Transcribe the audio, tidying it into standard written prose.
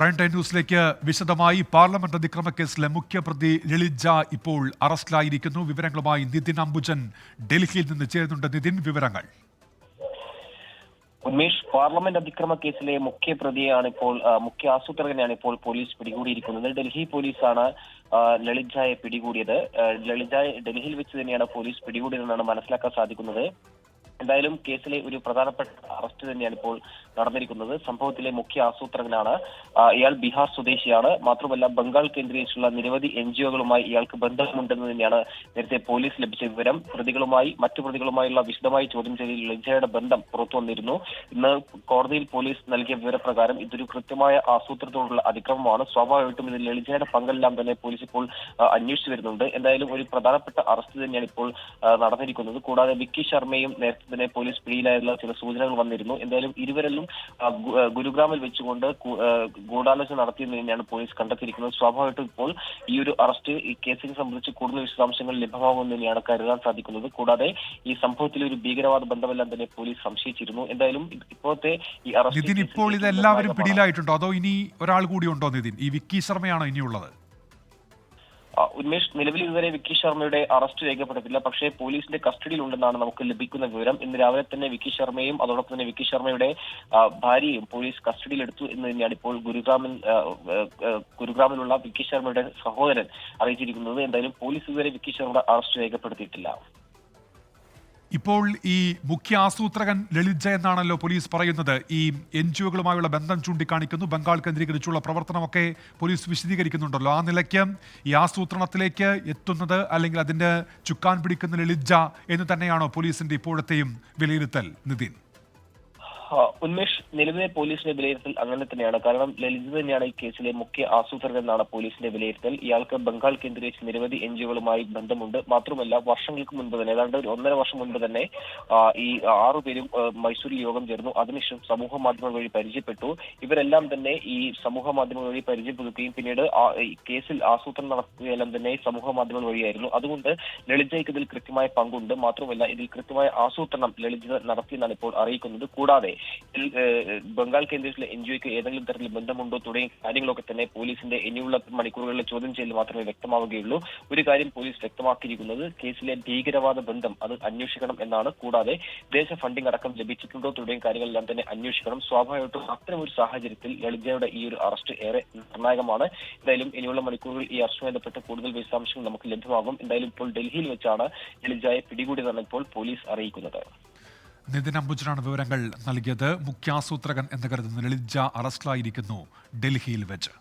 Prime time ന്യൂസിലേക്ക് വിശദമായി. Parliament അതിക്രമ കേസിലെ മുഖ്യപ്രതി ലളിത് ഝാ ഇപ്പോൾ അറസ്റ്റിലായിരിക്കുന്നു. വിവരങ്ങളുമായി നിതിൻ അംബുജൻ ഡൽഹിയിൽ നിന്ന് ചേരുന്നുണ്ട്. നിതിൻ, വിവരങ്ങൾ. ഉന്മേഷ്, പാർലമെന്റ് അതിക്രമ കേസിലെ മുഖ്യ ആസൂത്രകനെയാണ് ഇപ്പോൾ പോലീസ് പിടികൂടിയിരിക്കുന്നത്. ഡൽഹി പോലീസാണ് ലളിത് ഝായെ പിടികൂടിയത്. ലളിത് ഝായെ ഡൽഹിയിൽ വെച്ച് തന്നെയാണ് പോലീസ് പിടികൂടിയതെന്നാണ് മനസ്സിലാക്കാൻ സാധിക്കുന്നത്. എന്തായാലും കേസിലെ ഒരു പ്രധാനപ്പെട്ട അറസ്റ്റ് തന്നെയാണ് ഇപ്പോൾ നടന്നിരിക്കുന്നത്. സംഭവത്തിലെ മുഖ്യ ആസൂത്രകനാണ്. ഇയാൾ ബീഹാർ സ്വദേശിയാണ്. മാത്രമല്ല, ബംഗാൾ കേന്ദ്രീകരിച്ചുള്ള നിരവധി NGO-കളുമായി ഇയാൾക്ക് ബന്ധമുണ്ടെന്ന് തന്നെയാണ് നേരത്തെ പോലീസ് ലഭിച്ച വിവരം. മറ്റു പ്രതികളുമായുള്ള വിശദമായ ചോദ്യം ചെയ്യലിൽ ലളിതയുടെ ബന്ധം പുറത്തു വന്നിരുന്നു. ഇന്ന് കോടതിയിൽ പോലീസ് നൽകിയ വിവരപ്രകാരം ഇതൊരു കൃത്യമായ ആസൂത്രണത്തോടുള്ള അതിക്രമമാണ്. സ്വാഭാവികമായിട്ടും ഇതിൽ ലളിതയുടെ പങ്കെല്ലാം തന്നെ പോലീസ് ഇപ്പോൾ അന്വേഷിച്ചു വരുന്നുണ്ട്. എന്തായാലും ഒരു പ്രധാനപ്പെട്ട അറസ്റ്റ് തന്നെയാണ് ഇപ്പോൾ നടന്നിരിക്കുന്നത്. കൂടാതെ വിക്കി ശർമ്മയും നേരത്തെ തന്നെ പോലീസ് പിടിയിലായുള്ള ചില സൂചനകൾ വന്നിരുന്നു. എന്തായാലും ഇരുവരെല്ലാം ഗുരുഗ്രാമിൽ വെച്ചുകൊണ്ട് ഗൂഢാലോചന നടത്തിയെന്ന് തന്നെയാണ് പോലീസ് കണ്ടെത്തിയിരിക്കുന്നത്. സ്വാഭാവികമായിട്ടും ഇപ്പോൾ ഈ ഒരു അറസ്റ്റ് ഈ കേസിനെ സംബന്ധിച്ച് കൂടുതൽ വിശദാംശങ്ങൾ ലഭ്യമാകുമെന്ന് തന്നെയാണ് കരുതാൻ സാധിക്കുന്നത്. കൂടാതെ ഈ സംഭവത്തിലെ ഒരു ഭീകരവാദ ബന്ധമെല്ലാം തന്നെ പോലീസ് സംശയിച്ചിരുന്നു. എന്തായാലും ഇപ്പോഴത്തെ ഈ അറസ്റ്റ് ഇപ്പോൾ ഇത് എല്ലാവരും പിടിയിലായിട്ടുണ്ടോ, അതോ ഇനി ഒരാൾ കൂടി ഉണ്ടോ നിതിൻ? ഈ വിക്കി ശർമ്മയാണോ ഇനിയുള്ളത്? ഉന്മേഷ്, നിലവിൽ ഇതുവരെ വിക്കി ശർമ്മയുടെ അറസ്റ്റ് രേഖപ്പെടുത്തില്ല. പക്ഷേ പോലീസിന്റെ കസ്റ്റഡിയിൽ ഉണ്ടെന്നാണ് നമുക്ക് ലഭിക്കുന്ന വിവരം. ഇന്ന് രാവിലെ തന്നെ വിക്കി ശർമ്മയും അതോടൊപ്പം തന്നെ വിക്കി ശർമ്മയുടെ ഭാര്യയും പോലീസ് കസ്റ്റഡിയിലെടുത്തു എന്ന് തന്നെയാണ് ഇപ്പോൾ ഗുരുഗ്രാമിലുള്ള വിക്കി ശർമ്മയുടെ സഹോദരൻ അറിയിച്ചിരിക്കുന്നത്. എന്തായാലും പോലീസ് ഇതുവരെ വിക്കി ശർമ്മയുടെ അറസ്റ്റ് രേഖപ്പെടുത്തിയിട്ടില്ല. ഇപ്പോൾ ഈ മുഖ്യ ആസൂത്രകൻ ലളിത് ഝാ എന്നാണല്ലോ പോലീസ് പറയുന്നത്. ഈ NGO-കളുമായുള്ള ബന്ധം ചൂണ്ടിക്കാണിക്കുന്നു. ബംഗാൾ കേന്ദ്രീകരിച്ചുള്ള പ്രവർത്തനമൊക്കെ പോലീസ് വിശദീകരിക്കുന്നുണ്ടല്ലോ. ആ നിലയ്ക്ക് ഈ ആസൂത്രണത്തിലേക്ക് എത്തുന്നത് അല്ലെങ്കിൽ അതിന്റെ ചുക്കാൻ പിടിക്കുന്ന ലളിത് ഝാ എന്ന് തന്നെയാണോ പോലീസിന്റെ ഇപ്പോഴത്തെയും വിലയിരുത്തൽ, നിതിൻ? ഉന്മേഷ്, നിലവിലെ പോലീസിന്റെ വിലയിരുത്തൽ അങ്ങനെ തന്നെയാണ്. കാരണം ലളിത് തന്നെയാണ് ഈ കേസിലെ മുഖ്യ ആസൂത്രകൻ എന്നാണ് പോലീസിന്റെ വിലയിരുത്തൽ. ഇയാൾക്ക് ബംഗാൾ കേന്ദ്രീകരിച്ച് നിരവധി NGO-കളുമായി ബന്ധമുണ്ട്. മാത്രമല്ല, വർഷങ്ങൾക്ക് മുൻപ് തന്നെ, ഏതാണ്ട് ഒരു 1.5 വർഷം മുൻപ് തന്നെ ഈ 6 പേരും മൈസൂരിൽ യോഗം ചേർന്നു. അതിനുശേഷം സമൂഹ മാധ്യമങ്ങൾ വഴി പരിചയപ്പെട്ടു. ഇവരെല്ലാം തന്നെ ഈ സമൂഹ മാധ്യമങ്ങൾ വഴി പരിചയപ്പെടുകയും പിന്നീട് ഈ കേസിൽ ആസൂത്രണം നടത്തുകയെല്ലാം തന്നെ സമൂഹ മാധ്യമങ്ങൾ വഴിയായിരുന്നു. അതുകൊണ്ട് ലളിത് ഝായ്ക്ക് ഇതിൽ കൃത്യമായ പങ്കുണ്ട്. മാത്രമല്ല, ഇതിൽ കൃത്യമായ ആസൂത്രണം ലളിത് നടത്തിയെന്നാണ് ഇപ്പോൾ അറിയിക്കുന്നത്. കൂടാതെ ബംഗാൾ കേന്ദ്രത്തിലെ NGO-ക്ക് ഏതെങ്കിലും തരത്തിൽ ബന്ധമുണ്ടോ തുടങ്ങിയ കാര്യങ്ങളൊക്കെ തന്നെ പോലീസിന്റെ ഇനിയുള്ള മണിക്കൂറുകളിലെ ചോദ്യം ചെയ്യൽ മാത്രമേ വ്യക്തമാവുകയുള്ളൂ. ഒരു കാര്യം പോലീസ് വ്യക്തമാക്കിയിരിക്കുന്നത്, കേസിലെ ഭീകരവാദ ബന്ധം അത് അന്വേഷിക്കണം എന്നാണ്. കൂടാതെ വിദേശ ഫണ്ടിംഗ് അടക്കം ലഭിച്ചിട്ടുണ്ടോ തുടങ്ങിയ കാര്യങ്ങളെല്ലാം തന്നെ അന്വേഷിക്കണം. സ്വാഭാവികമായിട്ടും അത്തരമൊരു സാഹചര്യത്തിൽ ലളിത് ഝായുടെ ഈ ഒരു അറസ്റ്റ് ഏറെ നിർണായകമാണ്. എന്തായാലും ഇനിയുള്ള മണിക്കൂറുകളിൽ ഈ അറസ്റ്റുമായി ബന്ധപ്പെട്ട് കൂടുതൽ വിശദാംശങ്ങൾ നമുക്ക് ലഭ്യമാകും. എന്തായാലും ഇപ്പോൾ ഡൽഹിയിൽ വെച്ചാണ് ലളിത് ഝായെ പിടികൂടിയതെന്ന് ഇപ്പോൾ പോലീസ് അറിയിക്കുന്നത്. നിതിൻ അംബുജനാണ് വിവരങ്ങൾ നൽകിയത്. മുഖ്യാസൂത്രകൻ എന്ന് കരുതുന്ന ലളിത് ഝാ അറസ്റ്റിലായിരിക്കുന്നു ഡൽഹിയിൽ വെച്ച്.